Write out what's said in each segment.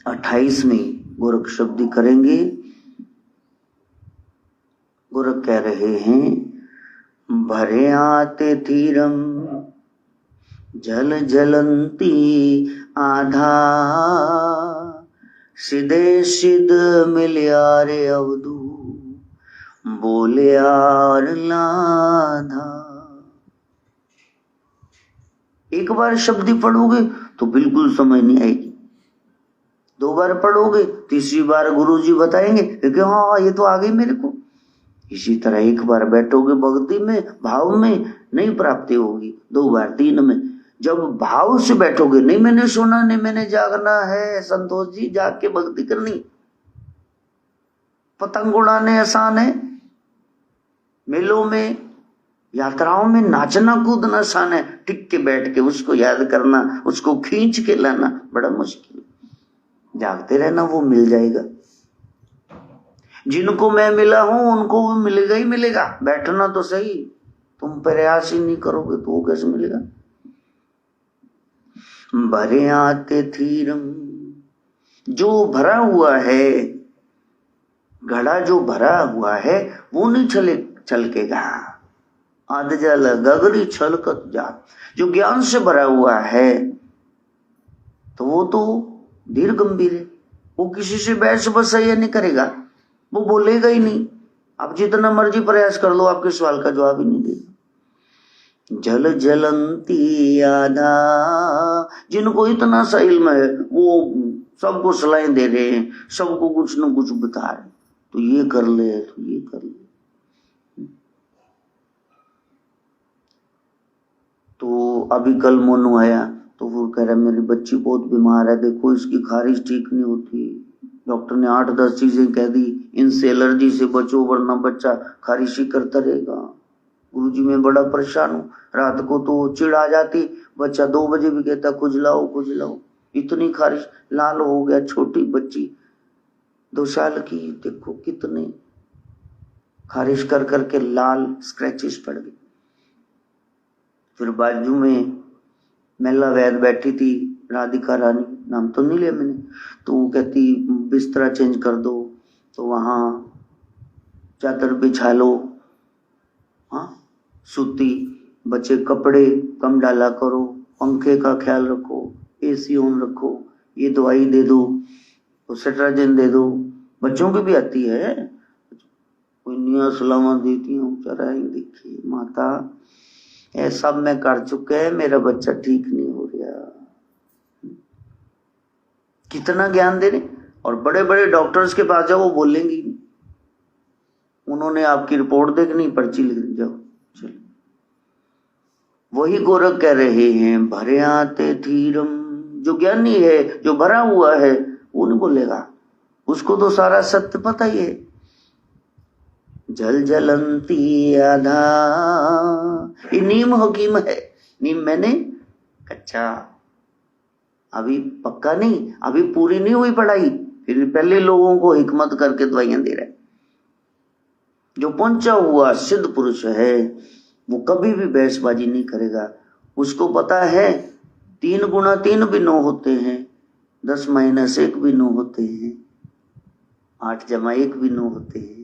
28वीं गोरख शब्दी करेंगे। गोरख कह रहे हैं, भरे आते धीरम जल जलंती आधा, सिदे सिद मिलियारे अवधू बोले यार लाधा। एक बार शब्दी पढ़ोगे तो बिल्कुल समझ नहीं आएगी, 2 बार पढ़ोगे, तीसरी बार गुरुजी बताएंगे कि हाँ ये तो आ गई मेरे को। इसी तरह एक बार बैठोगे भक्ति में, भाव में, नहीं प्राप्ति होगी। 2 बार, 3 में, जब भाव से बैठोगे, नहीं मैंने सुना, नहीं मैंने जागना है, संतोष जी जाग के भक्ति करनी। पतंग उड़ाने आसान है, मेलों में, यात्राओं में नाचना कूदना आसान है, टिक के बैठ के उसको याद करना, उसको खींच के लाना बड़ा मुश्किल। जागते रहना, वो मिल जाएगा। जिनको मैं मिला हूं उनको वो मिलेगा ही मिलेगा। बैठना तो सही, तुम प्रयास ही नहीं करोगे तो वो कैसे मिलेगा। भरे आते थीरम, जो भरा हुआ है, घड़ा जो भरा हुआ है वो नहीं छलकेगा। आध जल गगरी छलकत जा, जो ज्ञान से भरा हुआ है तो वो तो धीर गंभीर है, वो किसी से बहस बसाई नहीं करेगा, वो बोलेगा ही नहीं। आप जितना मर्जी प्रयास कर लो, आपके सवाल का जवाब ही नहीं देगा। जल जलंती आधा, जिनको इतना सा इल्म है वो सबको सलाहें दे रहे हैं, सबको कुछ न कुछ बता रहे, तो ये कर ले, तो ये कर ले। तो अभी कल मोनू आया तो वो कह रहा मेरी बच्ची बहुत बीमार है, देखो इसकी खारिश ठीक नहीं होती, डॉक्टर ने 8-10 चीजें कह दी, इनसे एलर्जी से बचो वरना बच्चा खारिश ही करता रहेगा। गुरुजी मैं बड़ा परेशान हूँ, रात को तो चिढ़ आ जाती, बच्चा 2 बजे भी कहता खुजलाओ खुजलाओ, इतनी खारिश, लाल हो गया। छोटी बच्ची 2 साल की, देखो कितने खारिश कर करके लाल स्क्रैचेस पड़ गए। फिर बाजू में महिला वैद्य बैठी थी, राधिका रानी, नाम तो नहीं लिया मैंने, तो वो कहती बिस्तरा चेंज कर दो, तो वहां चादर बिछा लो, हाँ सूती, बच्चे कपड़े कम डाला करो, पंखे का ख्याल रखो, एसी ऑन रखो, ये दवाई दे दो, तो सेट्राजिन दे दो। बच्चों की भी आती है, कोई निया सलामा देती हूँ, चरा देखिए माता ये सब मैं कर चुके हैं, मेरा बच्चा ठीक नहीं हो रहा। कितना ज्ञान दे रहे। और बड़े बड़े डॉक्टर्स के पास जाओ, वो बोलेंगी, उन्होंने आपकी रिपोर्ट देखनी, पर्ची लिख जाओ चलो। वही गोरख कह रहे हैं, भरे आते धीरम, जो ज्ञानी है, जो भरा हुआ है, वो नहीं बोलेगा, उसको तो सारा सत्य पता ही है। जल जलंती आधा, ये नीम हकीम है। नीम मैंने कच्चा, अभी पक्का नहीं, अभी पूरी नहीं हुई पढ़ाई, फिर पहले लोगों को हिकमत करके दवाइयां दे रहा है। जो पहुंचा हुआ सिद्ध पुरुष है वो कभी भी बहसबाजी नहीं करेगा। उसको पता है 3 गुणा 3 भी 9 होते हैं, 10 माइनस 1 भी 9 होते हैं, 8 जमा 1 भी 9 होते हैं,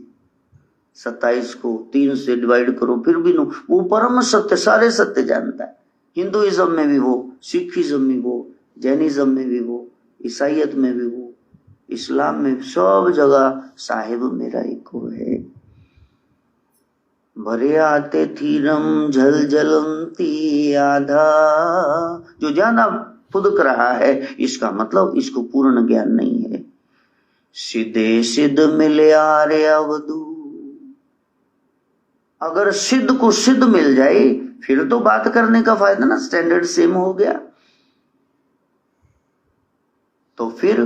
27 को 3 से डिवाइड करो फिर भी 9। वो परम सत्य, सारे सत्य जानता है। हिंदुइज्म में भी वो, सिखिज्म में वो, जैनिज्म में भी वो, ईसाइयत में भी वो, इस्लाम में, सब जगह साहिब मेरा एक हो है। भरे आते थीरम झल जलंती आधा, जो ज्यादा फुदक रहा है इसका मतलब इसको पूर्ण ज्ञान नहीं है। सिद्धे सिद्ध मिले आरे अवधू, अगर सिद्ध को सिद्ध मिल जाए फिर तो बात करने का फायदा ना, स्टैंडर्ड सेम हो गया। तो फिर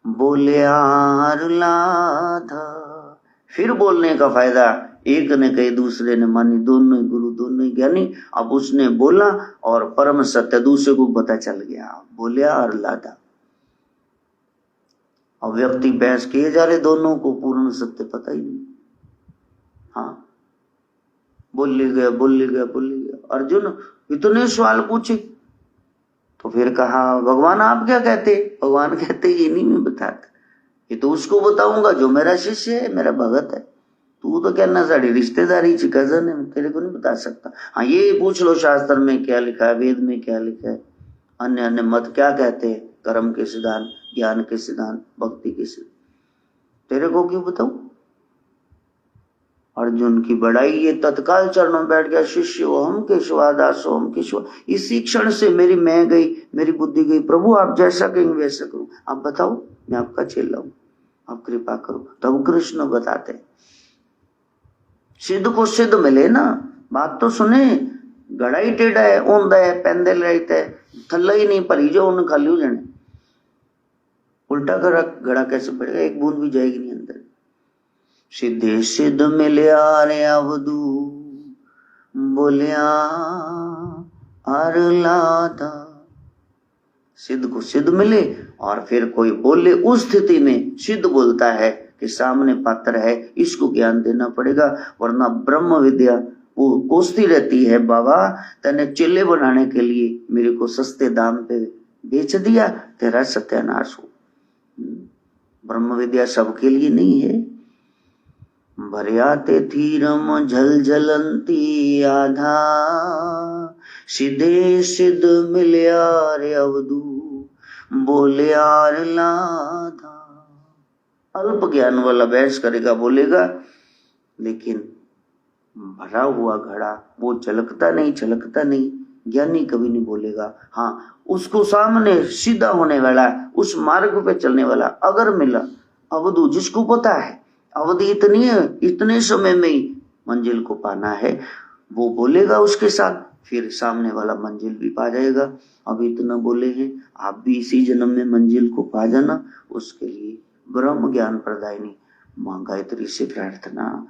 बोले यार लाधा, फिर बोलने का फायदा, एक ने कही दूसरे ने मानी, दोनों ही गुरु दोनों ही ज्ञानी। अब उसने बोला और परम सत्य दूसरे को पता चल गया, बोले यार लाधा। अब व्यक्ति बहस किए जा रहे, दोनों को पूर्ण सत्य पता ही नहीं। हाँ बोल गया। अर्जुन इतने सवाल पूछे तो फिर कहा भगवान आप क्या कहते? भगवान कहते ये नहीं मैं बताता, ये तो उसको बताऊंगा जो मेरा शिष्य है, मेरा भगत है। तू तो कहना साड़ी रिश्तेदारी ची कजन है, तेरे को नहीं बता सकता। हाँ ये पूछ लो शास्त्र में क्या लिखा है, वेद में क्या लिखा है, अन्य अन्य मत क्या कहते हैं, कर्म के सिद्धांत, ज्ञान के सिद्धांत, भक्ति के सिद्धांत, तेरे को क्यों बताऊं? अर्जुन की बड़ाई ये तत्काल चरणों में बैठ गया, शिष्य हो हम केशवादास हो हम केशव। इसी क्षण से मेरी मैं गई, मेरी बुद्धि गई, प्रभु आप जैसा कहेंगे वैसा करूं, आप बताओ मैं आपका चेला हूं, आप कृपा करो। तब कृष्ण बताते सिद्ध को सिद्ध मिले ना, बात तो सुने। घड़ा ही टेढ़ा है, ऊंधा है, पेंदल रहता है, थल्ला ही नहीं भरी जो उन खाली हो जाने, उल्टा घड़ा कैसे पड़ेगा, एक बूंद भी जाएगी नहीं अंदर। सिद्धे सिद्ध मिलिया रे अवधू बोलिया आर लादा। सिद्ध को सिद्ध मिले और फिर कोई बोले, उस स्थिति में सिद्ध बोलता है कि सामने पात्र है, इसको ज्ञान देना पड़ेगा, वरना ब्रह्म विद्या वो कोसती रहती है, बाबा तेने चेले बनाने के लिए मेरे को सस्ते दाम पे बेच दिया, तेरा सत्यानाश हो। ब्रह्म विद्या सबके लिए नहीं है। भरियाते थीरम झल झलंती आधा, सीधे सिद्ध मिलिया रे अवधू बोलियार लाधा। अल्प ज्ञान वाला बहस करेगा, बोलेगा, लेकिन भरा हुआ घड़ा वो चलकता नहीं, ज्ञानी कभी नहीं बोलेगा। हाँ उसको सामने सीधा होने वाला, उस मार्ग पे चलने वाला अगर मिला, अवधू जिसको पता है अवधि इतनी है, इतने समय में ही मंजिल को पाना है, वो बोलेगा उसके साथ, फिर सामने वाला मंजिल भी पा जाएगा। अब इतना बोले हैं, आप भी इसी जन्म में मंजिल को पा जाना, उसके लिए ब्रह्म ज्ञान प्रदायिनी मां गायत्री से प्रार्थना।